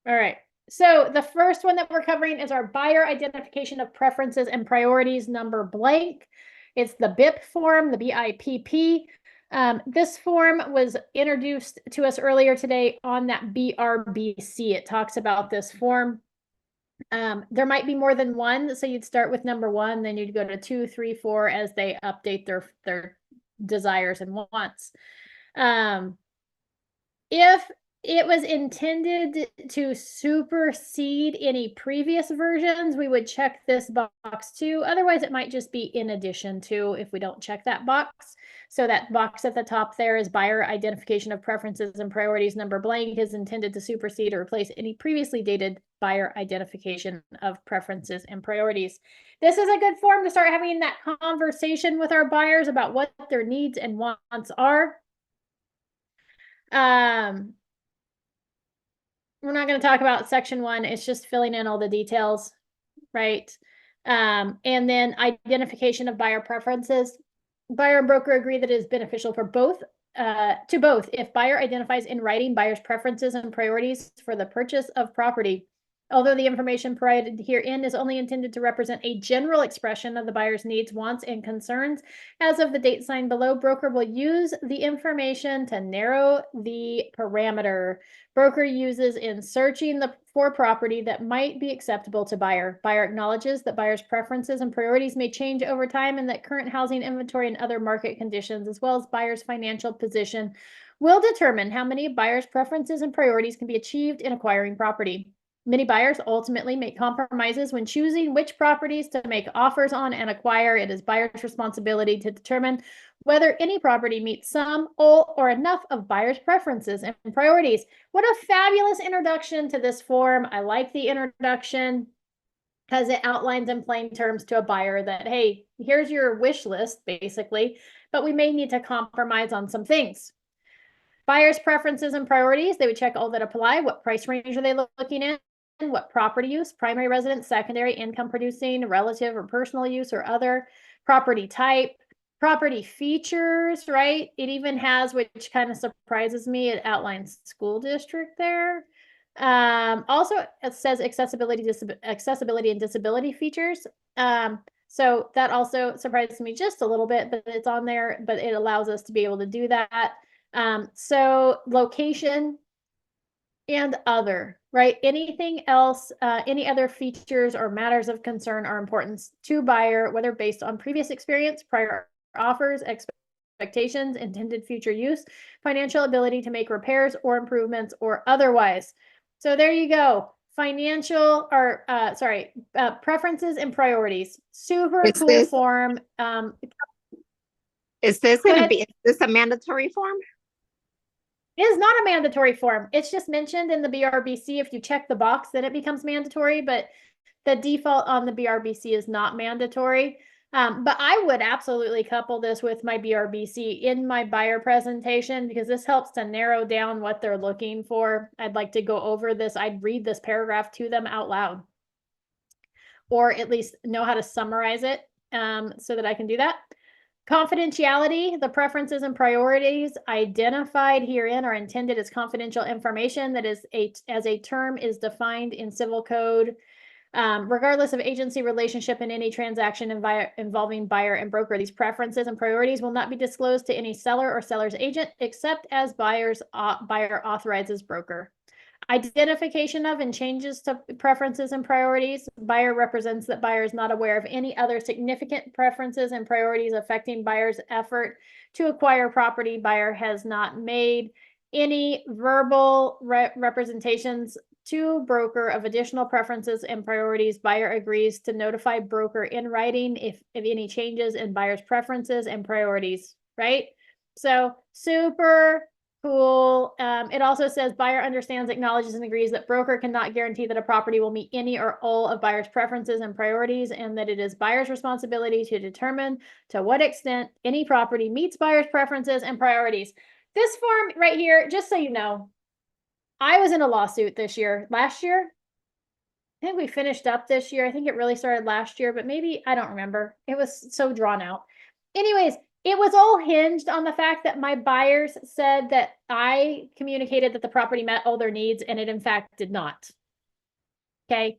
All right. So the first one that we're covering is our buyer identification of preferences and priorities number blank. It's the BIP form, the BIPP. This form was introduced to us earlier today on that BRBC. It talks about this form. There might be more than one, so you'd start with number one, then you'd go to 2, 3, 4 as they update their desires and wants. If it was intended to supersede any previous versions, we would check this box too. Otherwise, it might just be in addition to if we don't check that box. So that box at the top there is buyer identification of preferences and priorities number blank is intended to supersede or replace any previously dated buyer identification of preferences and priorities. This is a good form to start having that conversation with our buyers about what their needs and wants are. We're not going to talk about section 1. It's just filling in all the details, right? And then identification of buyer preferences. Buyer and broker agree that it is beneficial for both, to both if buyer identifies in writing buyer's preferences and priorities for the purchase of property. Although the information provided herein is only intended to represent a general expression of the buyer's needs, wants, and concerns, as of the date signed below, broker will use the information to narrow the parameter broker uses in searching for property that might be acceptable to buyer. Buyer acknowledges that buyer's preferences and priorities may change over time and that current housing inventory and other market conditions, as well as buyer's financial position, will determine how many buyer's preferences and priorities can be achieved in acquiring property. Many buyers ultimately make compromises when choosing which properties to make offers on and acquire. It is buyer's responsibility to determine whether any property meets some, all, or enough of buyer's preferences and priorities. What a fabulous introduction to this form. I like the introduction because it outlines in plain terms to a buyer that, hey, here's your wish list, basically, but we may need to compromise on some things. Buyer's preferences and priorities, they would check all that apply. What price range are they looking in? What property use, primary residence, secondary, income producing, relative or personal use, or other property type, property features, right? It even has, which kind of surprises me, it outlines school district there. Also, it says accessibility and disability features. So that also surprises me just a little bit, but it's on there, but it allows us to be able to do that. So location and other, right? Anything else, any other features or matters of concern are important to buyer, whether based on previous experience, prior offers, expectations, intended future use, financial ability to make repairs or improvements, or otherwise. So there you go. Financial or preferences and priorities. Super Is cool this form. is this going to be is this a mandatory form? It is not a mandatory form. It's just mentioned in the BRBC. If you check the box, then it becomes mandatory, but the default on the BRBC is not mandatory. But I would absolutely couple this with my BRBC in my buyer presentation because this helps to narrow down what they're looking for. I'd like to go over this. I'd read this paragraph to them out loud, or at least know how to summarize it so that I can do that. Confidentiality, the preferences and priorities identified herein are intended as confidential information that is as a term is defined in civil code, regardless of agency relationship in any transaction involving buyer and broker. These preferences and priorities will not be disclosed to any seller or seller's agent except as buyer authorizes broker. Identification of and changes to preferences and priorities. Buyer represents that buyer is not aware of any other significant preferences and priorities affecting buyer's effort to acquire property. Buyer has not made any verbal representations to broker of additional preferences and priorities. Buyer agrees to notify broker in writing if any changes in buyer's preferences and priorities, right? So super cool. It also says buyer understands, acknowledges, and agrees that broker cannot guarantee that a property will meet any or all of buyer's preferences and priorities, and that it is buyer's responsibility to determine to what extent any property meets buyer's preferences and priorities. This form right here, just so you know, I was in a lawsuit last year. I think we finished up this year. I think it really started last year, but maybe, I don't remember. It was so drawn out. Anyways, It was all hinged on the fact that my buyers said that I communicated that the property met all their needs, and it in fact did not. Okay.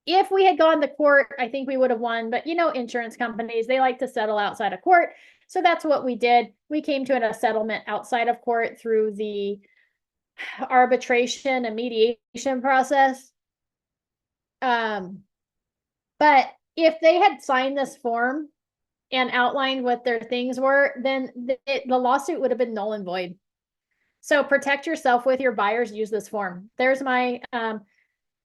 If we had gone to court, I think we would have won, but you know, insurance companies, they like to settle outside of court. So that's what we did. We came to a settlement outside of court through the arbitration and mediation process. But if they had signed this form and outlined what their things were, then the lawsuit would have been null and void. So protect yourself with your buyers, use this form. There's my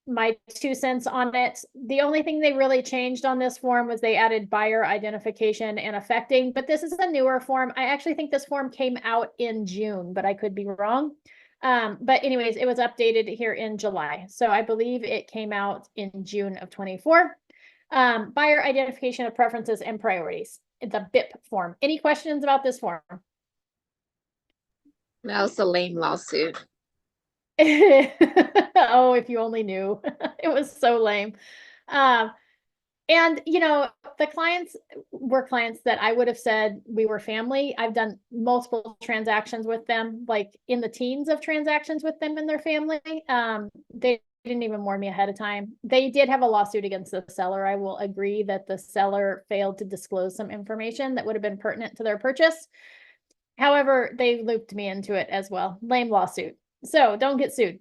my 2 cents on it. The only thing they really changed on this form was they added buyer identification and affecting, but this is a newer form. I actually think this form came out in June, but I could be wrong. But anyways, it was updated here in July. So I believe it came out in June of 24. Buyer identification of preferences and priorities. It's a BIP form. Any questions about this form? That was a lame lawsuit. Oh, if you only knew. It was so lame. And you know, the clients were clients that I would have said we were family. I've done multiple transactions with them, like in the teens of transactions with them and their family. They didn't even warn me ahead of time. They did have a lawsuit against the seller. I will agree that the seller failed to disclose some information that would have been pertinent to their purchase. However, they looped me into it as well. Lame lawsuit. So don't get sued.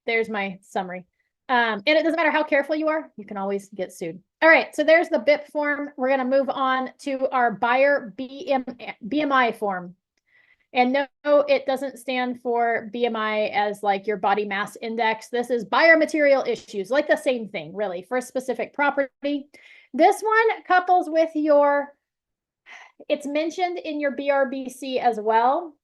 There's my summary. And it doesn't matter how careful you are, you can always get sued. All right, so there's the BIP form. We're going to move on to our buyer BMI form. And no, it doesn't stand for BMI as like your body mass index. This is buyer material issues, like the same thing, really, for a specific property. This one couples with your, it's mentioned in your BRBC as well.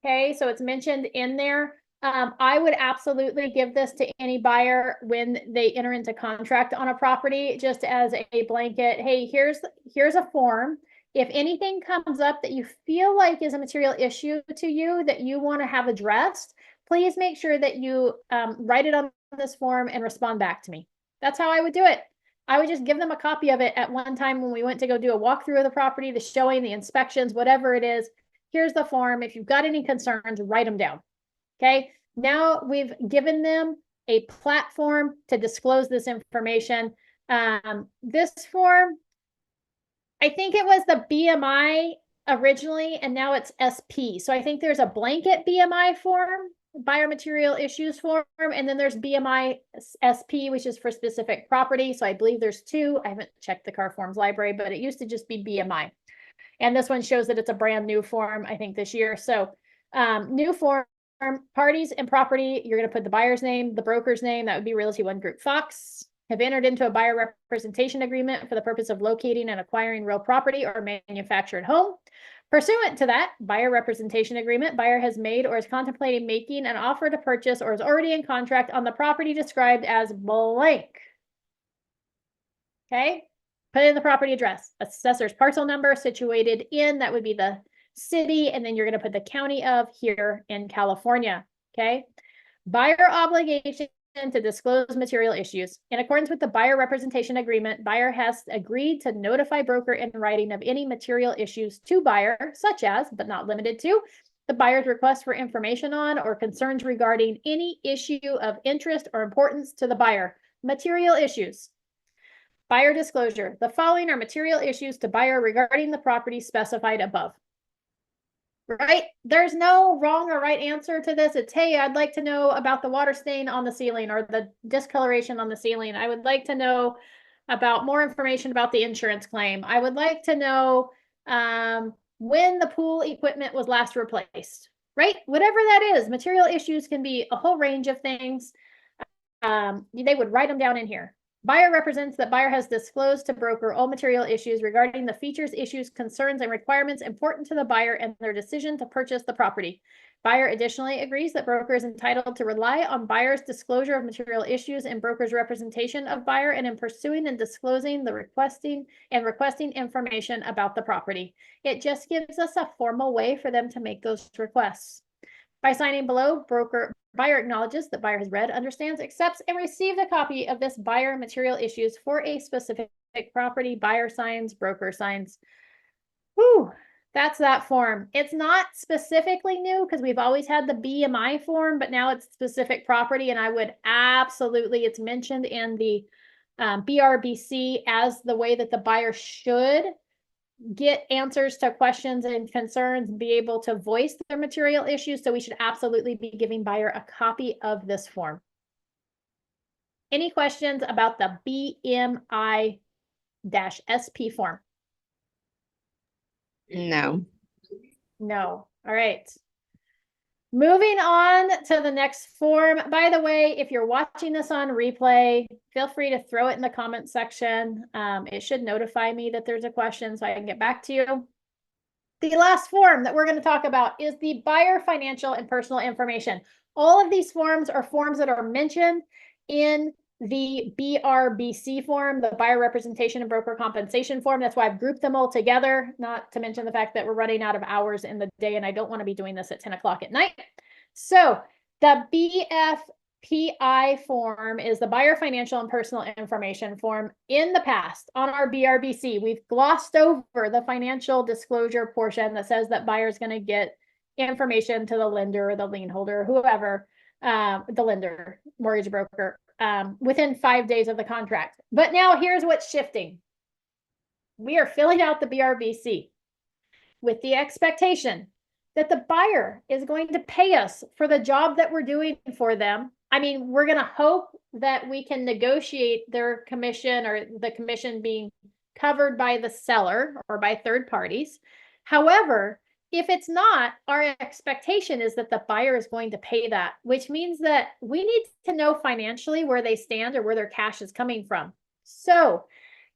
Okay, so it's mentioned in there. I would absolutely give this to any buyer when they enter into contract on a property, just as a blanket. Hey, here's a form. If anything comes up that you feel like is a material issue to you that you want to have addressed, please make sure that you write it on this form and respond back to me. That's how I would do it. I would just give them a copy of it at one time when we went to go do a walkthrough of the property, the showing, the inspections, whatever it is. Here's the form. If you've got any concerns, write them down. Okay, now we've given them a platform to disclose this information. This form, I think it was the BMI originally, and now it's SP. So I think there's a blanket BMI form, biomaterial issues form, and then there's BMI SP, which is for specific property. So I believe there's two. I haven't checked the car forms library, but it used to just be BMI. And this one shows that it's a brand new form, I think, this year. So new form, parties and property, you're going to put the buyer's name, the broker's name, that would be Realty One Group Fox, have entered into a buyer representation agreement for the purpose of locating and acquiring real property or manufactured home. Pursuant to that buyer representation agreement, buyer has made or is contemplating making an offer to purchase or is already in contract on the property described as blank. Okay, put in the property address, assessor's parcel number situated in, that would be the city, and then you're going to put the county of here in California. Okay, buyer obligation to disclose material issues. In accordance with the buyer representation agreement, buyer has agreed to notify broker in writing of any material issues to buyer, such as, but not limited to, the buyer's request for information on or concerns regarding any issue of interest or importance to the buyer. Material issues. Buyer disclosure. The following are material issues to buyer regarding the property specified above. Right? There's no wrong or right answer to this. It's, hey, I'd like to know about the water stain on the ceiling or the discoloration on the ceiling. I would like to know about more information about the insurance claim. I would like to know when the pool equipment was last replaced, right? Whatever that is, material issues can be a whole range of things. They would write them down in here. Buyer represents that buyer has disclosed to broker all material issues regarding the features, issues, concerns, and requirements important to the buyer and their decision to purchase the property. Buyer additionally agrees that broker is entitled to rely on buyer's disclosure of material issues and broker's representation of buyer and in pursuing and disclosing the requesting information about the property. It just gives us a formal way for them to make those requests. By signing below, buyer acknowledges that buyer has read, understands, accepts, and received a copy of this buyer material issues for a specific property. Buyer signs, broker signs. Whew. That's that form. It's not specifically new because we've always had the BMI form, but now it's specific property. And I would absolutely, it's mentioned in the BRBC as the way that the buyer should get answers to questions and concerns, be able to voice their material issues. So we should absolutely be giving buyer a copy of this form. Any questions about the BMI-SP form? No. No. All right. Moving on to the next form. By the way, if you're watching this on replay, feel free to throw it in the comment section. It should notify me that there's a question so I can get back to you. The last form that we're going to talk about is the buyer financial and personal information. All of these forms are forms that are mentioned in the BRBC form, the buyer representation and broker compensation form. That's why I've grouped them all together, not to mention the fact that we're running out of hours in the day and I don't want to be doing this at 10 o'clock at night. So the BFPI form is the buyer financial and personal information form. In the past, on our BRBC, we've glossed over the financial disclosure portion that says that buyer is going to get information to the lender or the lien holder, whoever, the lender, mortgage broker, within 5 days of the contract. But now here's what's shifting. We are filling out the BRBC with the expectation that the buyer is going to pay us for the job that we're doing for them. I mean, we're going to hope that we can negotiate their commission or the commission being covered by the seller or by third parties. However, if it's not, our expectation is that the buyer is going to pay that, which means that we need to know financially where they stand or where their cash is coming from. So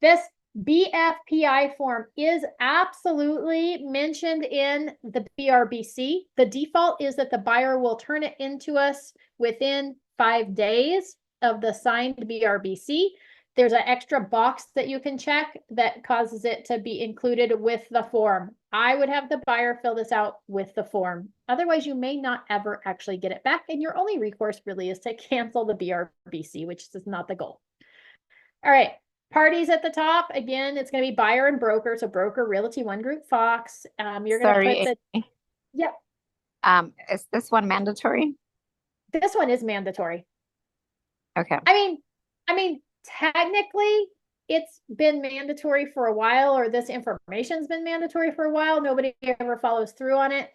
this BFPI form is absolutely mentioned in the BRBC. The default is that the buyer will turn it into us within 5 days of the signed BRBC. There's an extra box that you can check that causes it to be included with the form. I would have the buyer fill this out with the form. Otherwise, you may not ever actually get it back. And your only recourse really is to cancel the BRBC, which is not the goal. All right. Parties at the top, again, it's going to be buyer and broker. So broker, Realty One Group, Fox. You're going to put the, yep. Is this one mandatory? This one is mandatory. Okay. I mean, technically, it's been mandatory for a while, or this information's been mandatory for a while. Nobody ever follows through on it.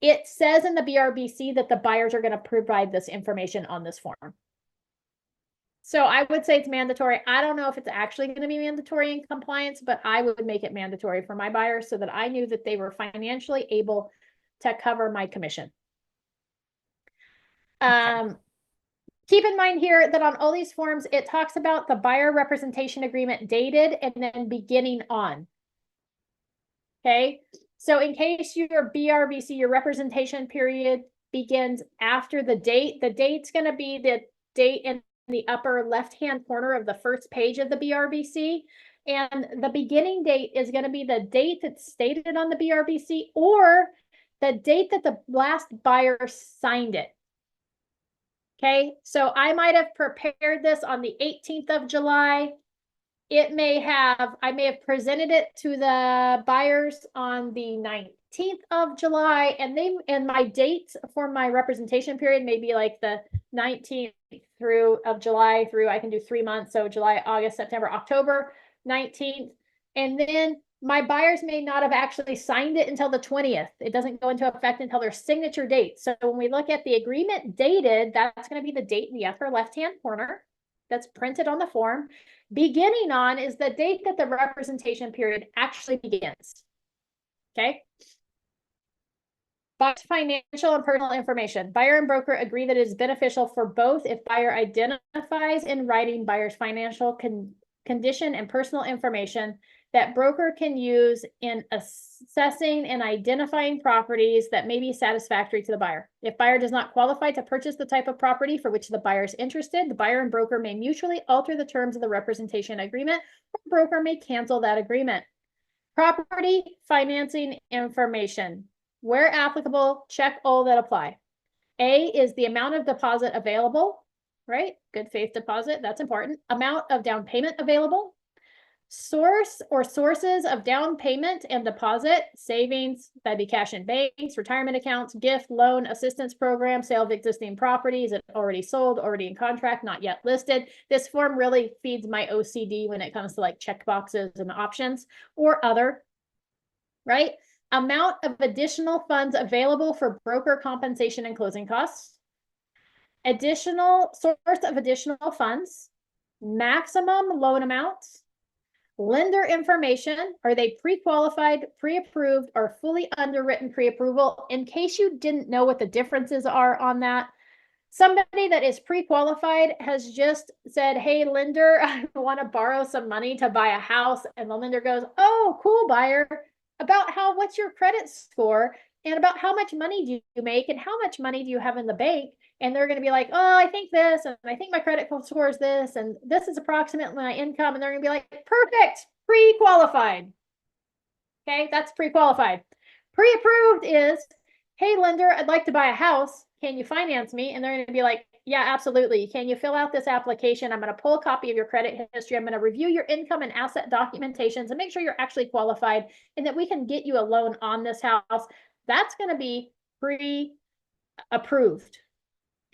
It says in the BRBC that the buyers are going to provide this information on this form. So I would say it's mandatory. I don't know if it's actually going to be mandatory in compliance, but I would make it mandatory for my buyers so that I knew that they were financially able to cover my commission. Keep in mind here that on all these forms, it talks about the buyer representation agreement dated and then beginning on. Okay, so in case your BRBC, your representation period begins after the date's going to be the date in the upper left-hand corner of the first page of the BRBC. And the beginning date is going to be the date that's stated on the BRBC or the date that the last buyer signed it. Okay, so I might have prepared this on the 18th of July. I may have presented it to the buyers on the 19th of July, and my date for my representation period may be like the 19th of July through, I can do 3 months. So July, August, September, October 19th. And then my buyers may not have actually signed it until the 20th. It doesn't go into effect until their signature date. So when we look at the agreement dated, that's going to be the date in the upper left-hand corner that's printed on the form. Beginning on is the date that the representation period actually begins. Okay. But financial and personal information. Buyer and broker agree that it is beneficial for both if buyer identifies in writing buyer's financial condition and personal information that broker can use in assessing and identifying properties that may be satisfactory to the buyer. If buyer does not qualify to purchase the type of property for which the buyer is interested, the buyer and broker may mutually alter the terms of the representation agreement, or broker may cancel that agreement. Property financing information. Where applicable, check all that apply. A is the amount of deposit available, right? Good faith deposit, that's important. Amount of down payment available. Source or sources of down payment and deposit, savings, that'd be cash in banks, retirement accounts, gift, loan, assistance program, sale of existing properties that already sold, already in contract, not yet listed. This form really feeds my OCD when it comes to like check boxes and options, or other, right? Amount of additional funds available for broker compensation and closing costs. Additional source of additional funds. Maximum loan amounts. Lender information, are they pre-qualified, pre-approved, or fully underwritten pre-approval? In case you didn't know what the differences are on that, somebody that is pre-qualified has just said, hey, lender, I want to borrow some money to buy a house. And the lender goes, oh, cool, buyer. What's your credit score? And about how much money do you make? And how much money do you have in the bank? And they're going to be like, oh, I think this, and I think my credit score is this, and this is approximately my income. And they're going to be like, perfect, pre-qualified. Okay, that's pre-qualified. Pre-approved is, hey, lender, I'd like to buy a house. Can you finance me? And they're going to be like, yeah, absolutely. Can you fill out this application? I'm going to pull a copy of your credit history. I'm going to review your income and asset documentations and make sure you're actually qualified and that we can get you a loan on this house. That's going to be pre-approved.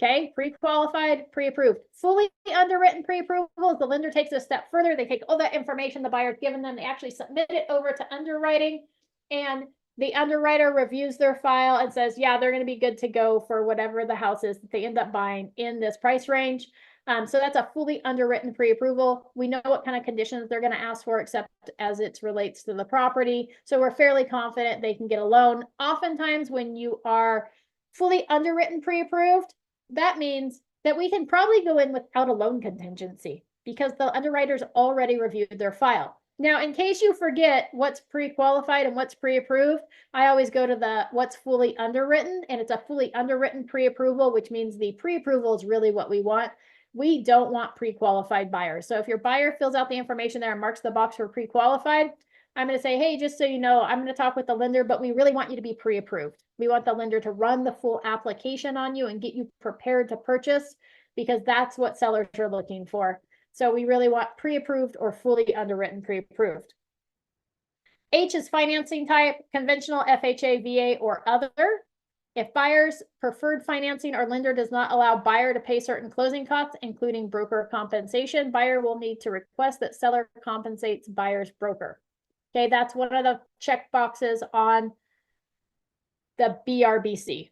Okay, pre-qualified, pre-approved. Fully underwritten pre-approval is the lender takes it a step further. They take all that information the buyer's given them, they actually submit it over to underwriting, and the underwriter reviews their file and says, yeah, they're going to be good to go for whatever the house is that they end up buying in this price range. So that's a fully underwritten pre-approval. We know what kind of conditions they're going to ask for, except as it relates to the property. So we're fairly confident they can get a loan. Oftentimes when you are fully underwritten pre-approved, that means that we can probably go in without a loan contingency because the underwriters already reviewed their file. Now, in case you forget what's pre-qualified and what's pre-approved, I always go to the what's fully underwritten, and it's a fully underwritten pre-approval, which means the pre-approval is really what we want. We don't want pre-qualified buyers. So if your buyer fills out the information there and marks the box for pre-qualified, I'm going to say, hey, just so you know, I'm going to talk with the lender, but we really want you to be pre-approved. We want the lender to run the full application on you and get you prepared to purchase because that's what sellers are looking for. So we really want pre-approved or fully underwritten pre-approved. H is financing type, conventional, FHA, VA, or other. If buyer's preferred financing or lender does not allow buyer to pay certain closing costs, including broker compensation, buyer will need to request that seller compensates buyer's broker. Okay, that's one of the check boxes on the BRBC.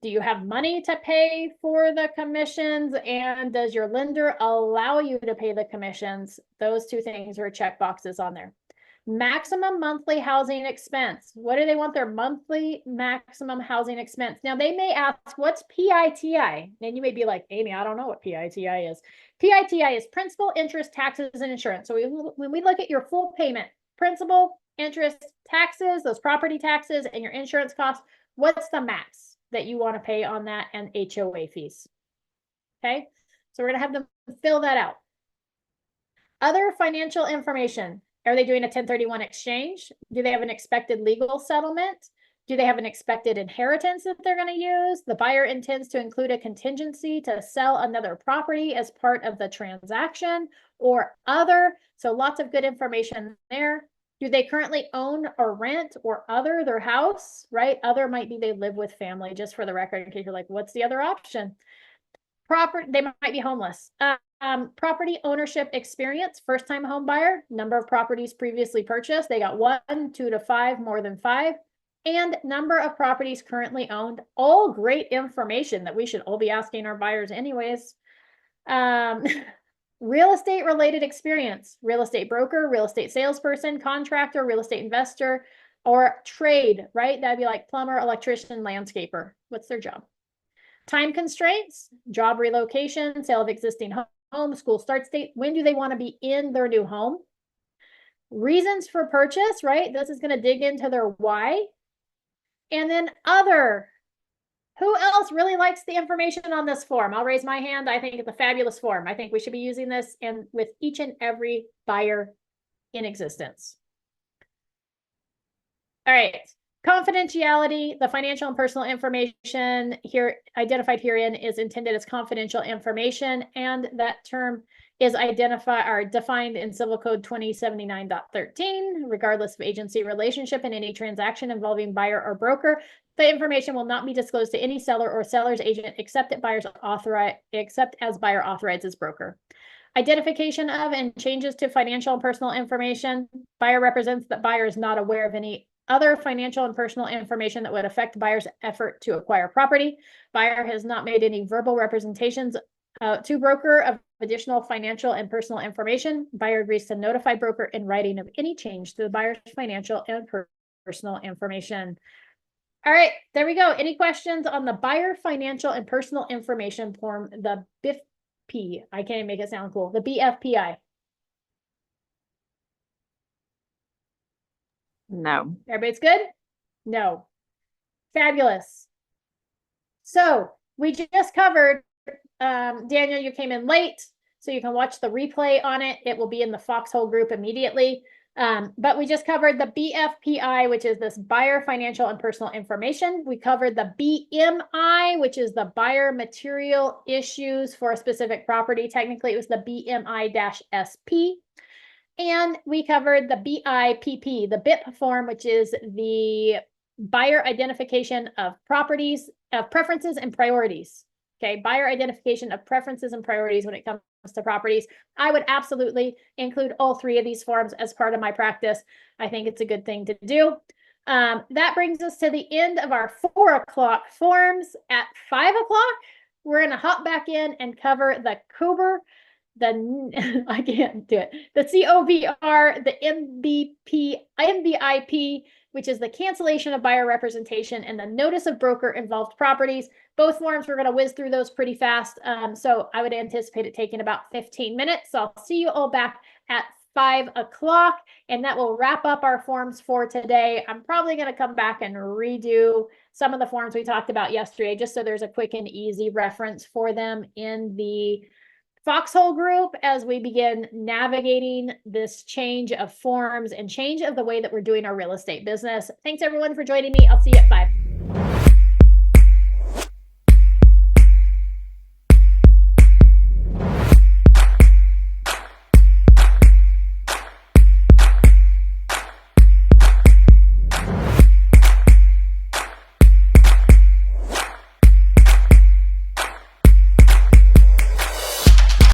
Do you have money to pay for the commissions? And does your lender allow you to pay the commissions? Those two things are check boxes on there. Maximum monthly housing expense. What do they want their monthly maximum housing expense? Now they may ask, what's PITI? And you may be like, Amy, I don't know what PITI is. PITI is principal, interest, taxes, and insurance. So when we look at your full payment, principal, interest, taxes, those property taxes, and your insurance costs, what's the max that you want to pay on that, and HOA fees? Okay, so we're going to have them fill that out. Other financial information. Are they doing a 1031 exchange? Do they have an expected legal settlement? Do they have an expected inheritance that they're going to use? The buyer intends to include a contingency to sell another property as part of the transaction, or other. So lots of good information there. Do they currently own or rent or other their house, right? Other might be they live with family, just for the record, in case you're like, what's the other option? Property, they might be homeless. Property ownership experience, first-time home buyer, number of properties previously purchased. They got 1, 2 to 5, more than 5, and number of properties currently owned. All great information that we should all be asking our buyers anyways. Real estate related experience, real estate broker, real estate salesperson, contractor, real estate investor, or trade, right? That'd be like plumber, electrician, landscaper. What's their job? Time constraints, job relocation, sale of existing home, school start date. When do they want to be in their new home? Reasons for purchase, right? This is going to dig into their why. And then other. Who else really likes the information on this form? I'll raise my hand. I think it's a fabulous form. I think we should be using this with each and every buyer in existence. All right. Confidentiality, the financial and personal information here identified herein is intended as confidential information, and that term is defined in Civil Code 2079.13, regardless of agency relationship in any transaction involving buyer or broker. The information will not be disclosed to any seller or seller's agent except as buyer authorizes broker. Identification of and changes to financial and personal information. Buyer represents that buyer is not aware of any other financial and personal information that would affect buyer's effort to acquire property. Buyer has not made any verbal representations to broker of additional financial and personal information. Buyer agrees to notify broker in writing of any change to the buyer's financial and personal information. All right, there we go. Any questions on the buyer financial and personal information form, the BIPP? I can't even make it sound cool. The BFPI. No. Everybody's good? No. Fabulous. So we just covered, Daniel, you came in late, so you can watch the replay on it. It will be in the Foxhole group immediately. But we just covered the BFPI, which is this buyer financial and personal information. We covered the BMI, which is the buyer material issues for a specific property. Technically, it was the BMI-SP. And we covered the BIPP, the BIP form, which is the buyer identification of properties, of preferences and priorities. Okay, buyer identification of preferences and priorities when it comes to properties. I would absolutely include all three of these forms as part of my practice. I think it's a good thing to do. That brings us to the end of our 4 o'clock forms. At 5 o'clock, we're going to hop back in and cover the COBR, I can't do it, the COBR, the MBIP, which is the cancellation of buyer representation, and the notice of broker involved properties. Both forms, we're going to whiz through those pretty fast. So I would anticipate it taking about 15 minutes. So I'll see you all back at 5 o'clock, and that will wrap up our forms for today. I'm probably going to come back and redo some of the forms we talked about yesterday, just so there's a quick and easy reference for them in the Foxhole group as we begin navigating this change of forms and change of the way that we're doing our real estate business. Thanks everyone for joining me. I'll see you at 5.